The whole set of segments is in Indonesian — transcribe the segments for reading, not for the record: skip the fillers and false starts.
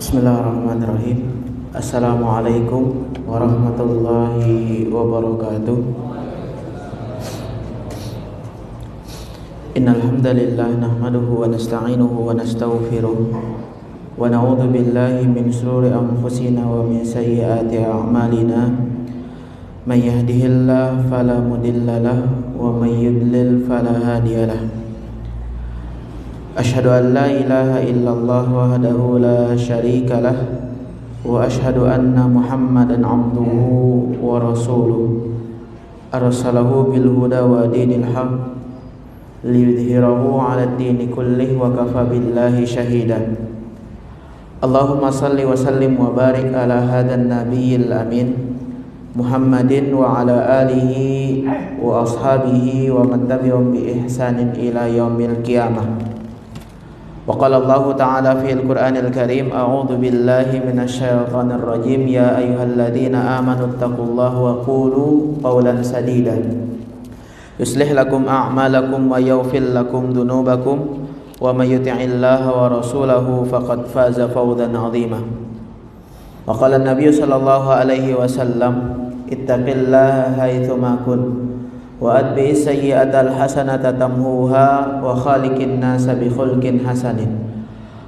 Bismillahirrahmanirrahim. Assalamualaikum warahmatullahi wabarakatuh. Innal hamdalillah nahmaduhu wa nasta'inuhu wa nastaghfiruh wa na'udzu billahi min shururi anfusina wa min sayyiati a'malina. May yahdihillahu fala mudilla lahu wa may yudlil fala hadiyalah. Asyhadu an la ilaha illallah wahdahu la syarika lah wa asyhadu anna Muhammadan abduhu wa rasuluh arsalahu bil huda wa dinil haq liyudhhirahu 'ala ad-dini kullih wa kafa billahi shahida. Allahumma salli wa sallim wa barik ala hadan nabiyil amin Muhammadin wa ala alihi wa ashabihi wa man tabi'ahum bi ihsanin ila yaumil qiyamah. Wa qala Allah ta'ala fil Qur'anil Karim, a'udzu billahi minasy syaithanir rajim, ya ayyuhalladzina amanu taqullaha wa qulu qawlan sadida yuslih lakum a'malakum wa yaghfir lakum dhunubakum wa may yuti'illaha wa rasulahu faqad faza fawzan 'azima. Wa qala an-nabiy sallallahu alaihi wasallam, ittaqillaha haitsu ma kunt wa atbi sayyi'atal hasanata tamhuha wa khaliqin nasa bi khulqin hasanin.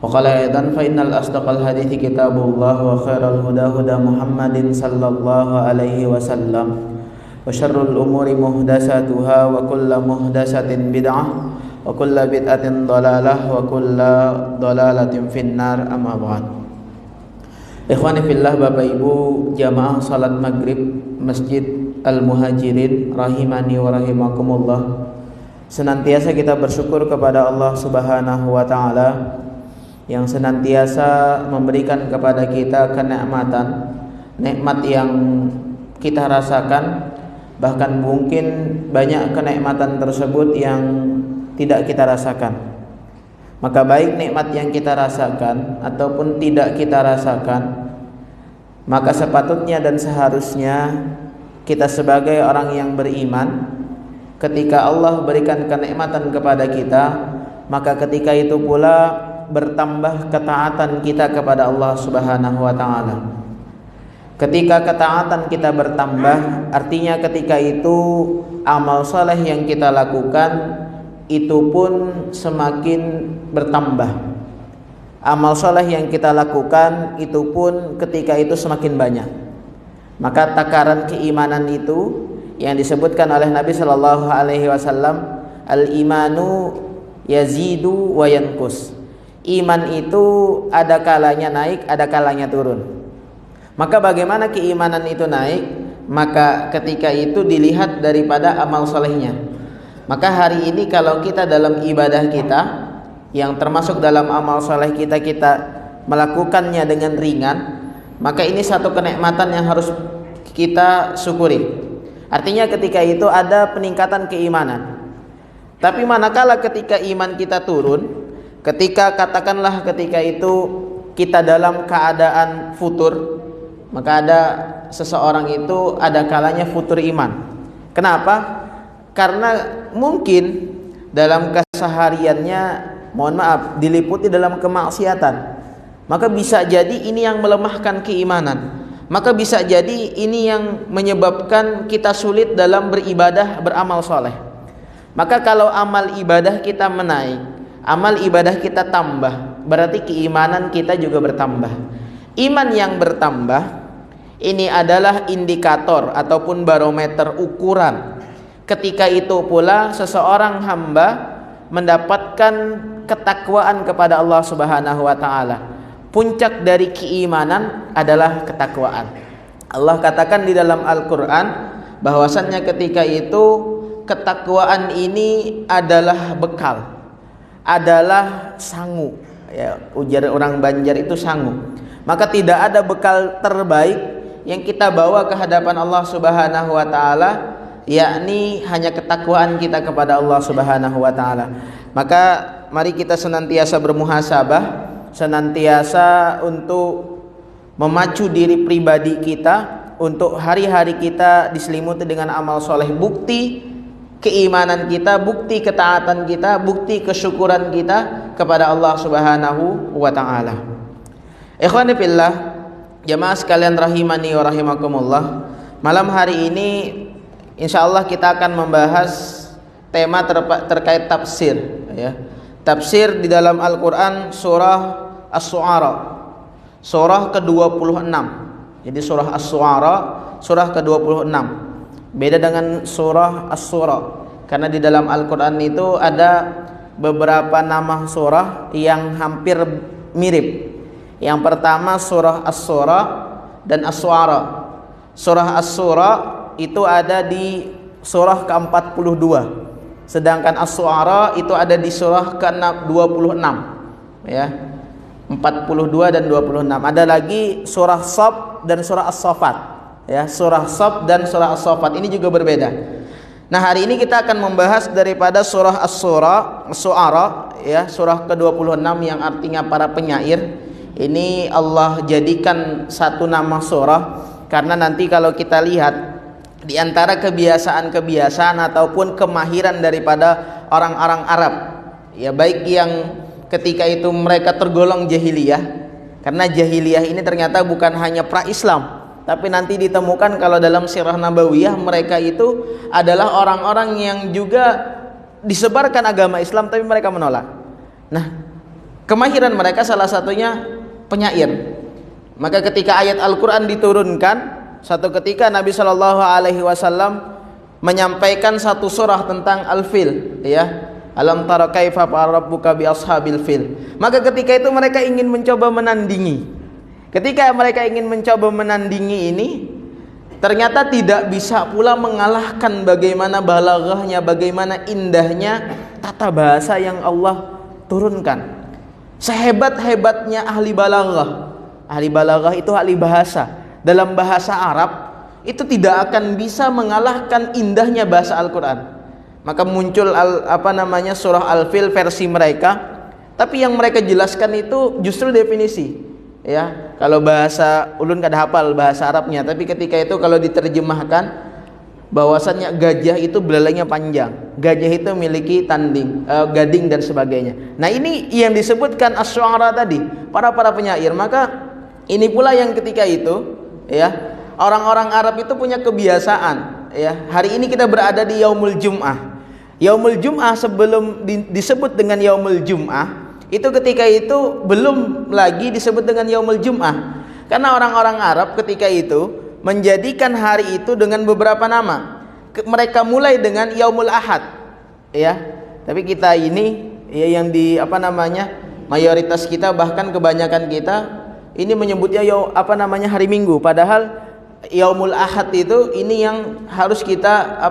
Wa qala aidan fa innal asdaqal hadithi kitabullah wa khairal huda huda Muhammadin sallallahu alaihi wasallam wa syarrul umuri muhdatsatuha wa kullu muhdatsatin bid'ah wa kullu bid'atin dhalalah wa kullu dhalalatin finnar, amma ba'd. Ikhwani fillah, Bapak Ibu jamaah salat maghrib Masjid Al-Muhajirin rahimani wa rahimakumullah. Senantiasa kita bersyukur kepada Allah Subhanahu wa taala yang senantiasa memberikan kepada kita kenikmatan, nikmat yang kita rasakan, bahkan mungkin banyak kenikmatan tersebut yang tidak kita rasakan. Maka baik nikmat yang kita rasakan ataupun tidak kita rasakan, maka sepatutnya dan seharusnya kita sebagai orang yang beriman, ketika Allah berikan kenikmatan kepada kita, maka ketika itu pula bertambah ketaatan kita kepada Allah Subhanahu wa taala. Ketika ketaatan kita bertambah, artinya ketika itu amal saleh yang kita lakukan itu pun semakin bertambah. Amal saleh yang kita lakukan itu pun ketika itu semakin banyak. Maka takaran keimanan itu yang disebutkan oleh Nabi Shallallahu Alaihi Wasallam, al-imanu yazidu wa yanqus. Iman itu ada kalanya naik, ada kalanya turun. Maka bagaimana keimanan itu naik? Maka ketika itu dilihat daripada amal solehnya. Maka hari ini kalau kita dalam ibadah kita, yang termasuk dalam amal soleh kita melakukannya dengan ringan, maka ini satu kenikmatan yang harus kita syukuri. Artinya ketika itu ada peningkatan keimanan. Tapi manakala ketika iman kita turun, katakanlah ketika itu kita dalam keadaan futur, maka ada seseorang itu ada kalanya futur iman. Kenapa? Karena mungkin dalam kesehariannya, mohon maaf, diliputi dalam kemaksiatan. Maka bisa jadi ini yang melemahkan keimanan. Maka bisa jadi ini yang menyebabkan kita sulit dalam beribadah, beramal soleh. Maka kalau amal ibadah kita menaik, amal ibadah kita tambah, berarti keimanan kita juga bertambah. Iman yang bertambah ini adalah indikator ataupun barometer ukuran. Ketika itu pula seseorang hamba mendapatkan ketakwaan kepada Allah Subhanahu wa taala. Puncak dari keimanan adalah ketakwaan. Allah katakan di dalam Al-Qur'an bahwasannya ketika itu ketakwaan ini adalah bekal, adalah sangu. Ya, ujar orang Banjar itu sangu. Maka tidak ada bekal terbaik yang kita bawa ke hadapan Allah Subhanahu wa taala, yakni hanya ketakwaan kita kepada Allah Subhanahu wa taala. Maka mari kita senantiasa bermuhasabah, senantiasa untuk memacu diri pribadi kita untuk hari-hari kita diselimuti dengan amal soleh. Bukti keimanan kita, bukti ketaatan kita, bukti kesyukuran kita kepada Allah Subhanahu wa taala. Ikhwani fillah, jamaah sekalian rahimani wa rahimakumullah. Malam hari ini insyaallah kita akan membahas tema terkait tafsir, ya. Tafsir di dalam Al-Qur'an surah Asy-Syu'ara, surah ke-26. Jadi surah Asy-Syu'ara surah ke-26. Beda dengan surah Asy-Syura, karena di dalam Al-Qur'an itu ada beberapa nama surah yang hampir mirip. Yang pertama surah Asy-Syura dan Asy-Syu'ara. Surah Asy-Syura itu ada di surah ke-42, sedangkan Asy-Syu'ara itu ada di surah ke-26, ya. 42 dan 26. Ada lagi surah Shaf dan surah As-Saffat, ya. Surah Shaf dan surah As-Saffat ini juga berbeda. Nah, hari ini kita akan membahas daripada surah Asy-Syu'ara, ya, surah ke-26 yang artinya para penyair. Ini Allah jadikan satu nama surah karena nanti kalau kita lihat di antara kebiasaan-kebiasaan ataupun kemahiran daripada orang-orang Arab, ya, baik yang ketika itu mereka tergolong jahiliyah, karena jahiliyah ini ternyata bukan hanya pra-Islam, tapi nanti ditemukan kalau dalam sirah nabawiyah mereka itu adalah orang-orang yang juga disebarkan agama Islam tapi mereka menolak. Nah, kemahiran mereka salah satunya penyair. Maka ketika ayat Al-Qur'an diturunkan, satu ketika Nabi Shallallahu Alaihi Wasallam menyampaikan satu surah tentang Al-Fil, ya. Alam tara kaifa fa'ala rabbuka bi ashabil fil. Maka ketika itu mereka ingin mencoba menandingi. Ketika mereka ingin mencoba menandingi ini, ternyata tidak bisa pula mengalahkan bagaimana balaghahnya, bagaimana indahnya tata bahasa yang Allah turunkan. Sehebat-hebatnya ahli balaghah. Ahli balaghah itu ahli bahasa. Dalam bahasa Arab itu tidak akan bisa mengalahkan indahnya bahasa Al-Qur'an. Maka muncul surah Al-Fil versi mereka, tapi yang mereka jelaskan itu justru definisi, ya. Kalau bahasa ulun kada hafal bahasa Arabnya, tapi ketika itu kalau diterjemahkan bahwasannya gajah itu belalainya panjang, gajah itu memiliki gading dan sebagainya. Nah, ini yang disebutkan Asy-Syu'ara tadi, para penyair. Maka ini pula yang ketika itu, ya, orang-orang Arab itu punya kebiasaan, ya. Hari ini kita berada di Yaumul Jum'ah. Yaumul Jum'ah sebelum disebut dengan Yaumul Jum'ah, itu ketika itu belum lagi disebut dengan Yaumul Jum'ah. Karena orang-orang Arab ketika itu menjadikan hari itu dengan beberapa nama. Mereka mulai dengan Yaumul Ahad, ya. Tapi kita ini, ya, yang mayoritas kita, bahkan kebanyakan kita ini menyebutnya hari Minggu, padahal Yaumul Ahad itu ini yang harus kita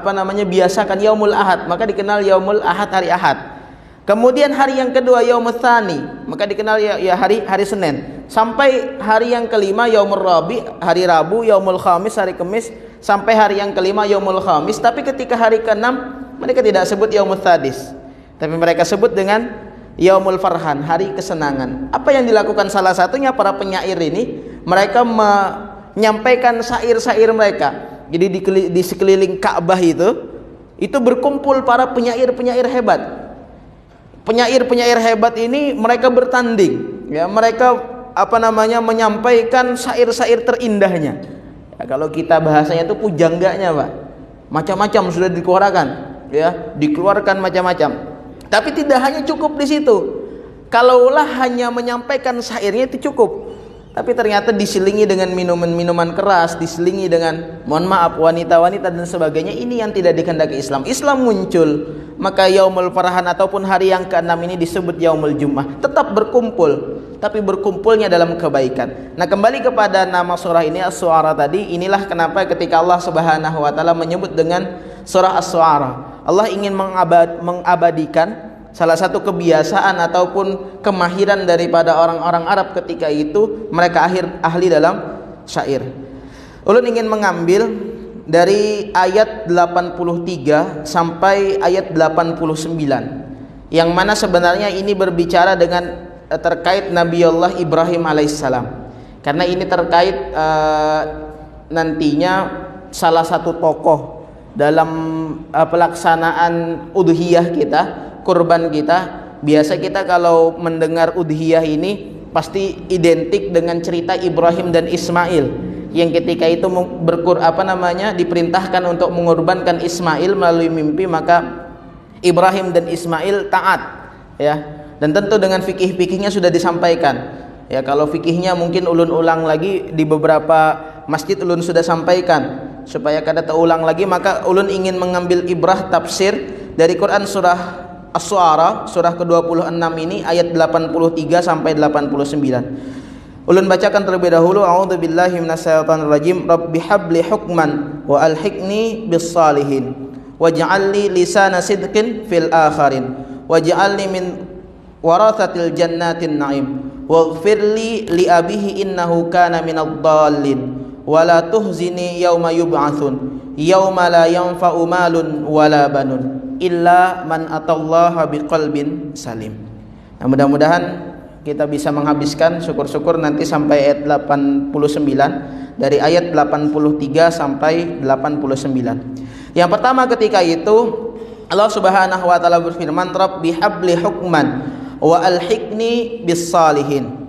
biasakan, Yaumul Ahad, maka dikenal Yaumul Ahad, hari Ahad. Kemudian hari yang kedua Yaumul Tsani, maka dikenal ya hari Senin. Sampai hari yang kelima Yaumul Rabi, hari Rabu, Yaumul Khamis, hari Kamis, sampai hari yang kelima Yaumul Khamis. Tapi ketika hari keenam mereka tidak sebut Yaumul Sadis, tapi mereka sebut dengan Yaumul Farhan, hari kesenangan. Apa yang dilakukan salah satunya para penyair ini, mereka menyampaikan syair-syair mereka. Jadi di sekeliling Ka'bah itu berkumpul para penyair-penyair hebat. Penyair-penyair hebat ini mereka bertanding, ya. Mereka menyampaikan syair-syair terindahnya. Ya, kalau kita bahasanya itu pujangganya, Pak. Macam-macam sudah dikeluarkan, ya, dikeluarkan macam-macam. Tapi tidak hanya cukup di situ. Kalaulah hanya menyampaikan syairnya itu cukup, tapi ternyata diselingi dengan minuman-minuman keras, diselingi dengan, mohon maaf, wanita-wanita dan sebagainya. Ini yang tidak dikehendaki Islam. Islam muncul, maka Yaumul Farhan ataupun hari yang ke-6 ini disebut Yaumul Jum'ah. Tetap berkumpul, tapi berkumpulnya dalam kebaikan. Nah, kembali kepada nama surah ini Asy-Syu'ara tadi, inilah kenapa ketika Allah Subhanahu wa taala menyebut dengan surah Asy-Syu'ara, Allah ingin mengabadikan salah satu kebiasaan ataupun kemahiran daripada orang-orang Arab ketika itu, mereka ahli dalam syair. Ulun ingin mengambil dari ayat 83 sampai ayat 89, yang mana sebenarnya ini berbicara dengan terkait Nabiullah Ibrahim alaihissalam, karena ini terkait nantinya salah satu tokoh dalam pelaksanaan udhiyah kita, kurban kita. Biasa kita kalau mendengar udhiyah ini pasti identik dengan cerita Ibrahim dan Ismail yang ketika itu diperintahkan untuk mengorbankan Ismail melalui mimpi, maka Ibrahim dan Ismail taat, ya. Dan tentu dengan fikih-fikihnya sudah disampaikan. Ya, kalau fikihnya mungkin ulun ulang lagi di beberapa masjid ulun sudah sampaikan. Supaya kada terulang lagi, maka ulun ingin mengambil ibrah tafsir dari Quran surah As-Su'ara surah ke-26 ini ayat 83 sampai 89. Ulun bacakan terlebih dahulu. A'udzubillahi minasyaitonir rajim. Rabbi habli hukman wa alhiqni bis salihin waj'alni lisana sidqin fil akhirin waj'alni min warathatil jannatin na'im waghfirli li abihi innahu kana minadh dhallin wala tuhzini yauma yub'atsun yauma la yanfa'u malun wala banun illa man atallaha biqalbin salim. Nah, mudah-mudahan kita bisa menghabiskan, syukur-syukur nanti sampai ayat 89, dari ayat 83 sampai 89. Yang pertama, ketika itu Allah Subhanahu wa taala berfirman, Rabbi habli hukman wa alhiqni bis salihin.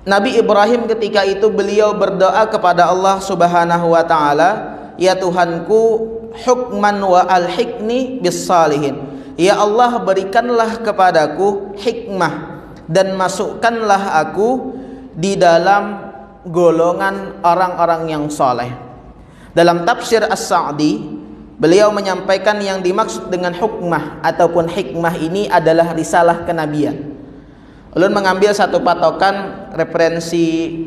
Nabi Ibrahim ketika itu beliau berdoa kepada Allah Subhanahu wa taala, ya Tuhanku, hukman wa alhiqni bis salihin. Ya Allah, berikanlah kepadaku hikmah dan masukkanlah aku di dalam golongan orang-orang yang soleh. Dalam tafsir As-Sa'di, beliau menyampaikan yang dimaksud dengan hukmah ataupun hikmah ini adalah risalah kenabian. Ulun mengambil satu patokan referensi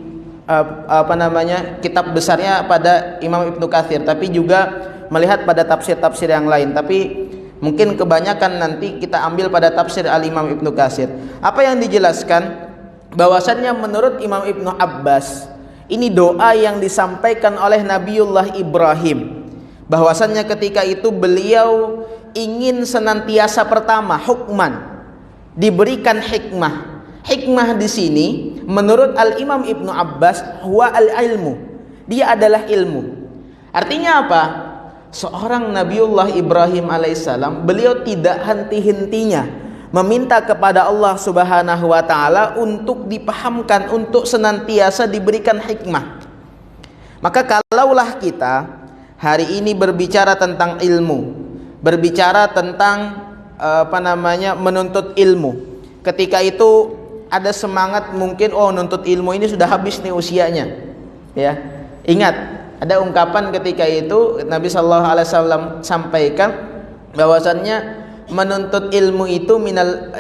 kitab besarnya pada Imam Ibnu Katsir, tapi juga melihat pada tafsir-tafsir yang lain, tapi mungkin kebanyakan nanti kita ambil pada tafsir Al-Imam Ibnu Katsir. Apa yang dijelaskan? Bahwasannya menurut Imam Ibnu Abbas, ini doa yang disampaikan oleh Nabiullah Ibrahim, bahwasannya ketika itu beliau ingin senantiasa pertama hukman, diberikan hikmah. Hikmah di sini menurut Al-Imam Ibnu Abbas huwa al-ilmu. Dia adalah ilmu. Artinya apa? Seorang Nabiullah Ibrahim alaihissalam, beliau tidak henti-hentinya meminta kepada Allah Subhanahu wa taala untuk dipahamkan, untuk senantiasa diberikan hikmah. Maka kalaulah kita hari ini berbicara tentang ilmu, berbicara tentang menuntut ilmu, ketika itu ada semangat mungkin, oh nuntut ilmu ini sudah habis nih usianya, ya. Ingat, ada ungkapan ketika itu Nabi sallallahu alaihi wasallam sampaikan bahwasannya menuntut ilmu itu minal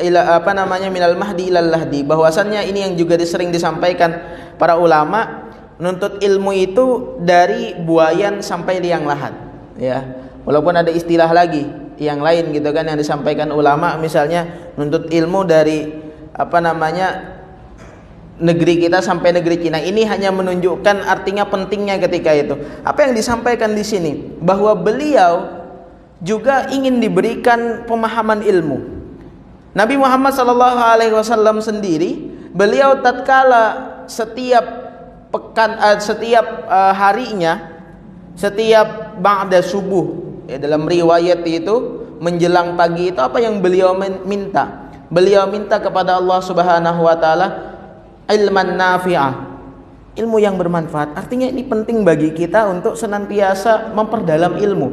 mahdi ilal lahdi, bahwasannya ini yang juga sering disampaikan para ulama, menuntut ilmu itu dari buayan sampai liang lahat, ya. Walaupun ada istilah lagi yang lain gitu kan yang disampaikan ulama, misalnya menuntut ilmu dari negeri kita sampai negeri Cina. Ini hanya menunjukkan artinya pentingnya ketika itu. Apa yang disampaikan di sini, bahwa beliau juga ingin diberikan pemahaman ilmu. Nabi Muhammad SAW sendiri, beliau tatkala setiap harinya, setiap ba'da subuh, ya, dalam riwayat itu menjelang pagi itu apa yang beliau minta? Beliau minta kepada Allah Subhanahu wa taala ilman nafi'ah, ilmu yang bermanfaat. Artinya ini penting bagi kita untuk senantiasa memperdalam ilmu.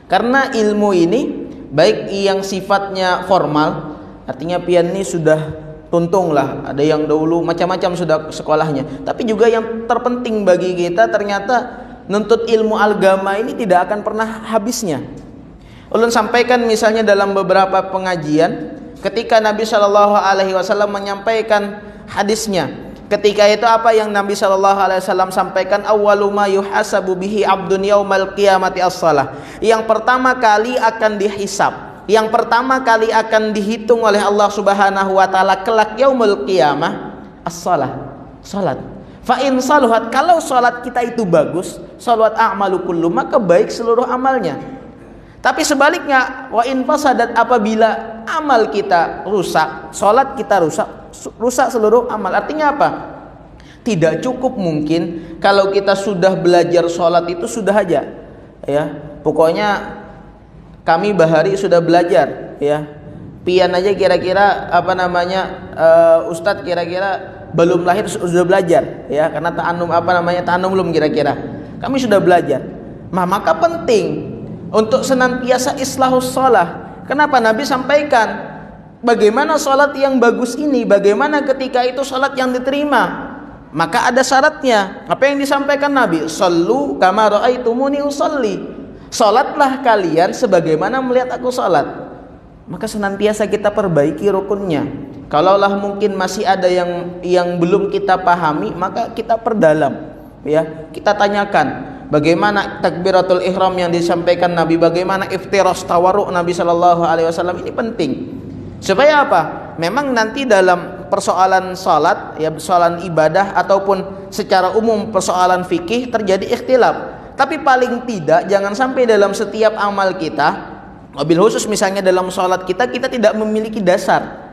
Karena ilmu ini baik yang sifatnya formal, artinya pian ini sudah tuntung lah, ada yang dahulu macam-macam sudah sekolahnya, tapi juga yang terpenting bagi kita ternyata nuntut ilmu agama ini tidak akan pernah habisnya. Ulun sampaikan misalnya dalam beberapa pengajian, ketika Nabi Shallallahu Alaihi Wasallam menyampaikan hadisnya, ketika itu apa yang Nabi Shallallahu Alaihi Wasallam sampaikan, awwalu ma yuhasabu bihi abdun yaumal qiyamati as-salah. Yang pertama kali akan dihisab, yang pertama kali akan dihitung oleh Allah Subhanahu wa taala kelak yaumul qiyamah as-salah, salat. Fa in saluhat, kalau salat kita itu bagus, salat a'malu kullu, maka baik seluruh amalnya. Tapi sebaliknya, wa in fasadat, apabila amal kita rusak, salat kita rusak seluruh amal. Artinya apa? Tidak cukup mungkin kalau kita sudah belajar salat itu sudah aja, ya. Pokoknya kami Bahari sudah belajar, ya. Pian aja kira-kira Ustadz kira-kira belum lahir sudah belajar ya, karena ta'annum belum kira-kira. Kami sudah belajar. Maka penting untuk senantiasa islahus shalah. Kenapa Nabi sampaikan bagaimana salat yang bagus ini, bagaimana ketika itu salat yang diterima? Maka ada syaratnya. Apa yang disampaikan Nabi? Shallu kama ra'aitumuni usolli. Salatlah kalian sebagaimana melihat aku salat. Maka senantiasa kita perbaiki rukunnya. Kalaulah mungkin masih ada yang belum kita pahami, maka kita perdalam ya. Kita tanyakan bagaimana takbiratul ihram yang disampaikan Nabi, bagaimana iftiras tawarruk Nabi sallallahu alaihi wasallam. Ini penting. Supaya apa? Memang nanti dalam persoalan salat ya, persoalan ibadah ataupun secara umum persoalan fikih terjadi ikhtilaf. Tapi paling tidak jangan sampai dalam setiap amal kita, mobil khusus misalnya dalam sholat kita tidak memiliki dasar.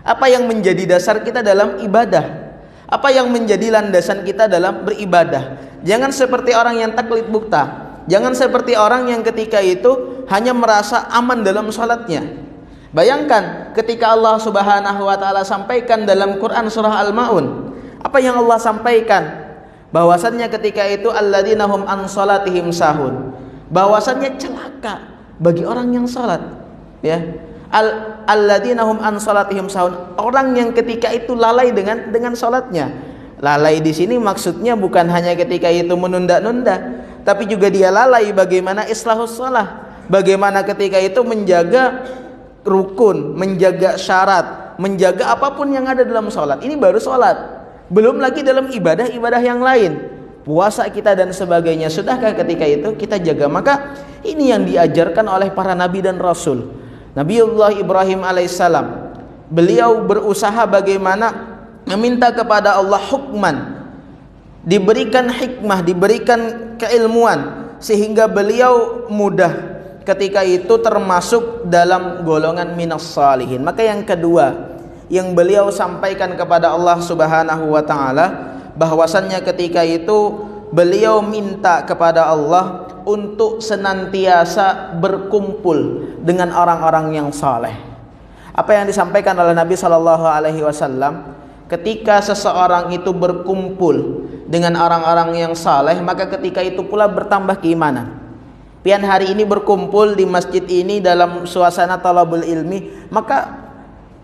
Apa yang menjadi dasar kita dalam ibadah? Apa yang menjadi landasan kita dalam beribadah? Jangan seperti orang yang taklid bukta. Jangan seperti orang yang ketika itu hanya merasa aman dalam sholatnya. Bayangkan ketika Allah Subhanahu wa ta'ala sampaikan dalam Quran surah Al-Maun, apa yang Allah sampaikan? Bahwasannya ketika itu alladzina hum an sholatihim sahun. Bahwasannya celaka bagi orang yang salat ya, alladzina hum an salatihim sahun, orang yang ketika itu lalai dengan salatnya. Lalai di sini maksudnya bukan hanya ketika itu menunda-nunda, tapi juga dia lalai bagaimana islahus shalah, bagaimana ketika itu menjaga rukun, menjaga syarat, menjaga apapun yang ada dalam salat. Ini baru salat, belum lagi dalam ibadah-ibadah yang lain, puasa kita dan sebagainya. Sudahkah ketika itu kita jaga? Maka ini yang diajarkan oleh para nabi dan rasul. Nabiullah Ibrahim alaihissalam, beliau berusaha bagaimana meminta kepada Allah hukman, diberikan hikmah, diberikan keilmuan, sehingga beliau mudah ketika itu termasuk dalam golongan minas salihin. Maka yang kedua yang beliau sampaikan kepada Allah Subhanahu wa ta'ala, bahwasannya ketika itu beliau minta kepada Allah untuk senantiasa berkumpul dengan orang-orang yang saleh. Apa yang disampaikan oleh Nabi sallallahu alaihi wasallam, ketika seseorang itu berkumpul dengan orang-orang yang saleh, maka ketika itu pula bertambah keimanan. Pian hari ini berkumpul di masjid ini dalam suasana talabul ilmi, maka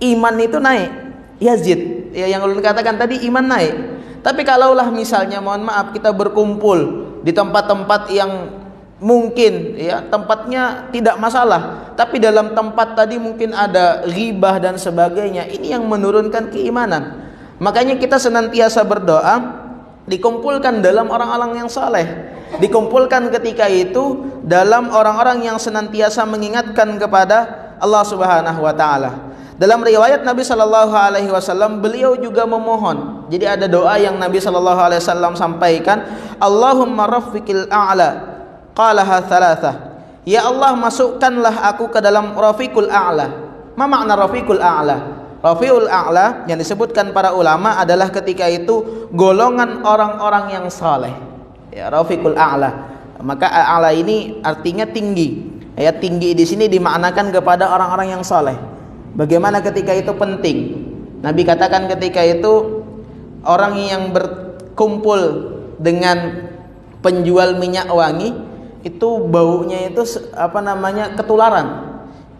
iman itu naik, yazid. Ya, yang ulun katakan tadi, iman naik. Tapi kalaulah misalnya, mohon maaf, kita berkumpul di tempat-tempat yang mungkin ya tempatnya tidak masalah, tapi dalam tempat tadi mungkin ada ghibah dan sebagainya, ini yang menurunkan keimanan. Makanya kita senantiasa berdoa dikumpulkan dalam orang-orang yang saleh, dikumpulkan ketika itu dalam orang-orang yang senantiasa mengingatkan kepada Allah Subhanahu wa ta'ala. Dalam riwayat Nabi sallallahu alaihi wasallam, beliau juga memohon. Jadi ada doa yang Nabi sallallahu alaihi wasallam sampaikan, Allahumma rafiqil a'la, qalaha thalathah. Ya Allah, masukkanlah aku ke dalam rafiqul a'la. Ma makna rafiqul a'la? Rafiqul a'la yang disebutkan para ulama adalah ketika itu golongan orang-orang yang saleh. Ya, rafiqul a'la. Maka a'la ini artinya tinggi. Ya, tinggi di sini dimaknakan kepada orang-orang yang saleh. Bagaimana ketika itu penting. Nabi katakan ketika itu orang yang berkumpul dengan penjual minyak wangi itu baunya itu ketularan.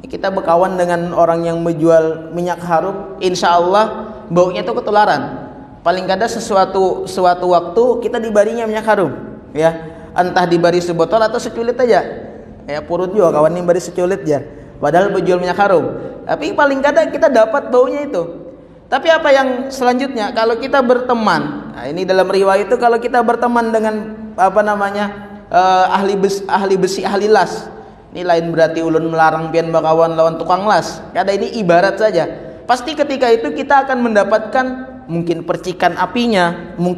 Kita berkawan dengan orang yang menjual minyak harum, insya Allah baunya itu ketularan. Paling kadang suatu waktu kita dibarinya minyak harum ya, entah dibari sebotol atau seculit aja ya, purut juga kawan ini bari seculit ya, padahal berjual minyak harum, tapi paling kadang kita dapat baunya itu. Tapi apa yang selanjutnya kalau kita berteman, nah ini dalam riwayat itu, kalau kita berteman dengan ahli besi, ahli las, ini lain berarti ulun melarang pian bakawan lawan tukang las, kada, ini ibarat saja. Pasti ketika itu kita akan mendapatkan mungkin percikan apinya, mungkin